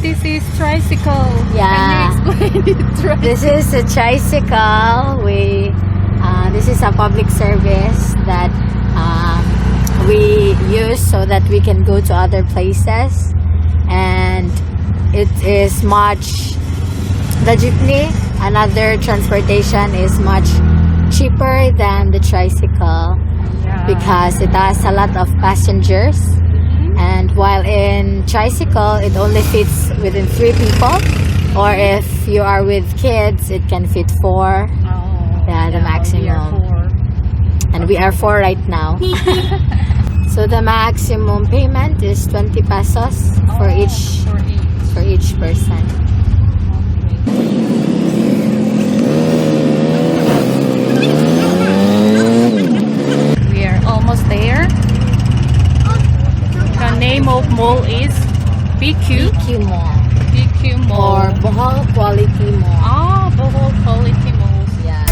This is tricycle. Yeah. Can you explain it? This is a tricycle. This is a public service that we use so that we can go to other places, and it is the jeepney and other transportation is much cheaper than the tricycle because it has a lot of passengers. And while in tricycle, it only fits within 3 people, or if you are with kids, it can fit 4. The maximum. And we are 4 right now. So the maximum payment is 20 pesos for each person. We are almost there. The name of mall is BQ Mall. BQ Mall. Or Bohol Quality Mall. Bohol Quality Malls. Yeah.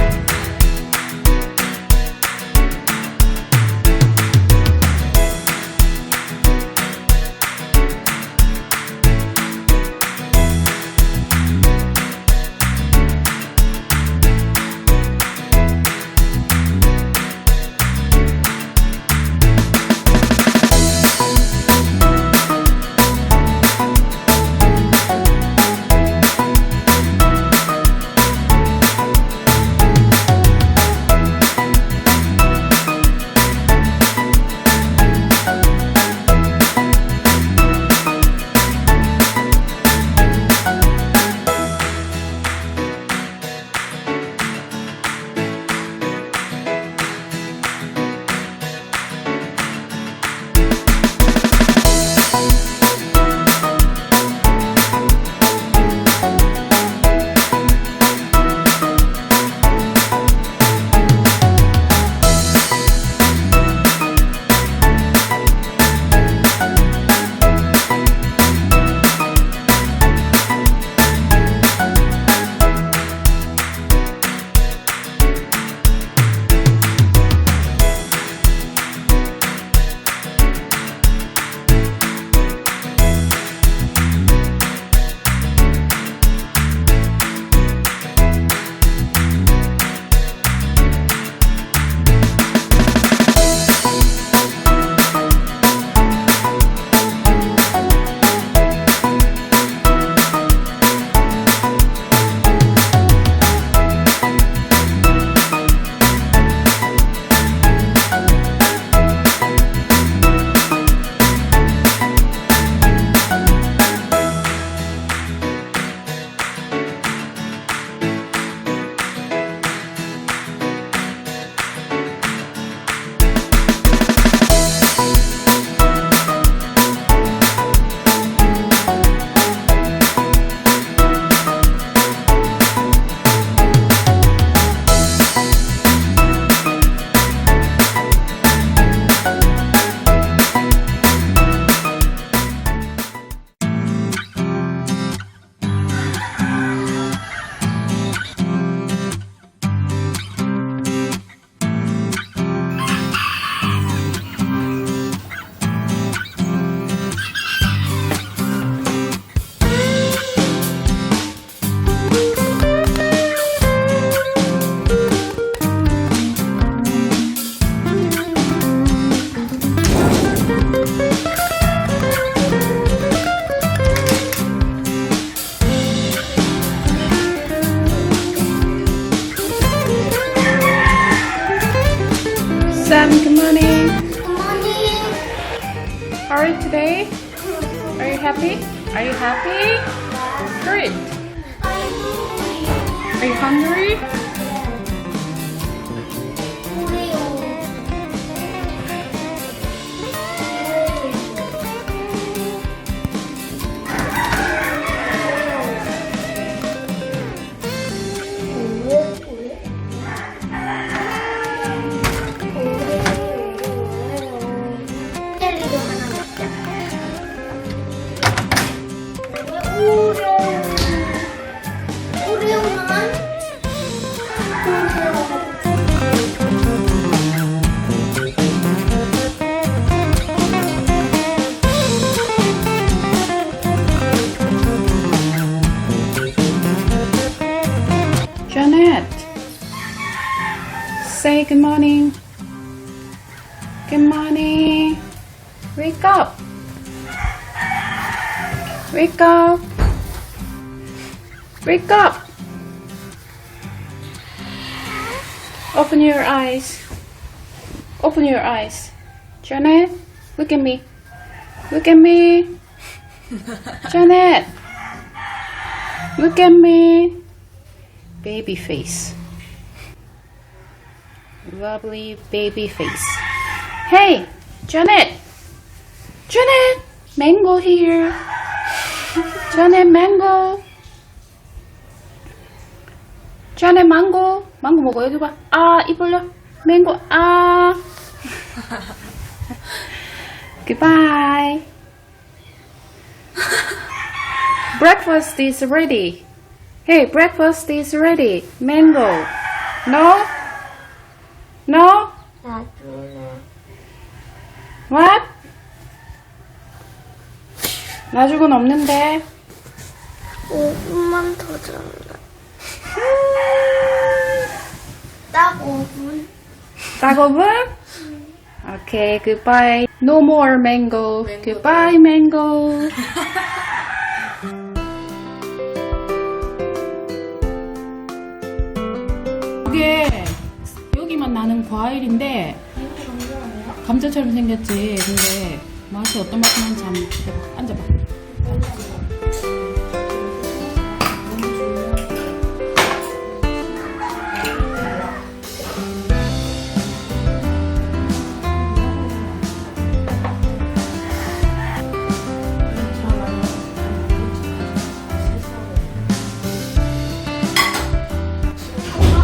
Sam, good morning. Good morning. How are you today? Are you happy? Are you happy? Great. Are you hungry? 젤리도 하나 먹자. 오레오. 오레오만. Janet, say good morning. Good morning. Wake up. Wake up. Wake up. Open your eyes. Open your eyes. Janet, look at me. Look at me. Janet, look at me. Baby face. Lovely baby face. Hey, Janet. Janet, mango here. Janet, mango. Janet, mango. 망고 먹어. 여기 봐. 아, 입 벌려. 망고. 아. Goodbye. Breakfast is ready. Hey, breakfast is ready. Mango. No? No? What? 놔주곤 없는데. 5분만 더 잘라. 딱 5분. 딱 5분? Okay, goodbye. No more mango. Goodbye, mango. 이게 여기만 나는 과일인데 감자처럼 생겼지. 근데 맛이 어떤 맛이 나는지 한번 해봐. 앉아봐.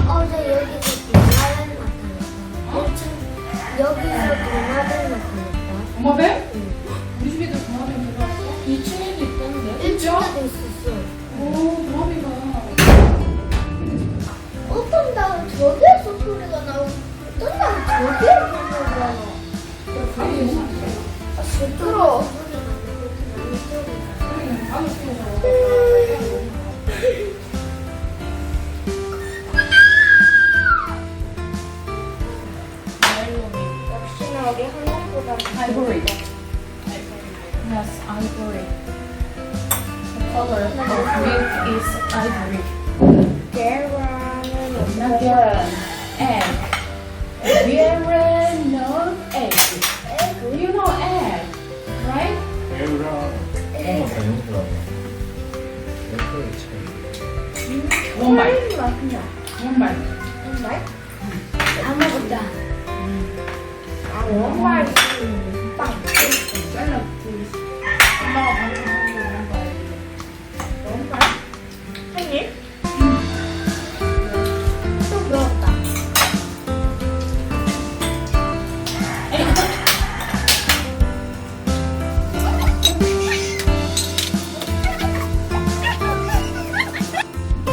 어제 여기서 동화를 나타냈어. 여기서 동화를 나타냈다. 도마뱀? 우리 집에도 도마뱀 들어왔어? 2층에도 있던데? 1층에도 있었어. 오, 도마뱀이가. 어떤 날은 저기에서 소리가 나오고 어떤 날은 저기에서 소리가 나. 아, 시끄러워. 역시나 우리 한국보다 Ivory. Yes, ivory. The color of milk is ivory. 계란은 Nugget. Egg. Very no egg. You know egg, right? 원말. 맛이야. 원말. 정말? 안 먹었다. 아, 정말 빵. 샐러드. 엄마가 방금 하는 거 원말. 정말? 한 입? 또 매웠다.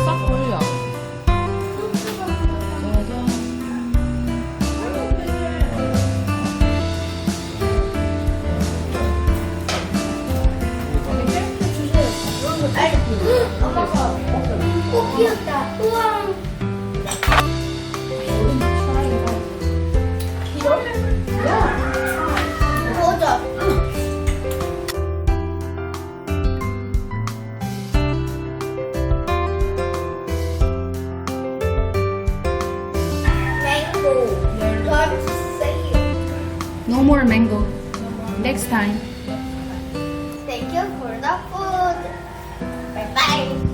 싹 올려. 짜잔. No more mango. Next time. Thank you for the food. Bye bye.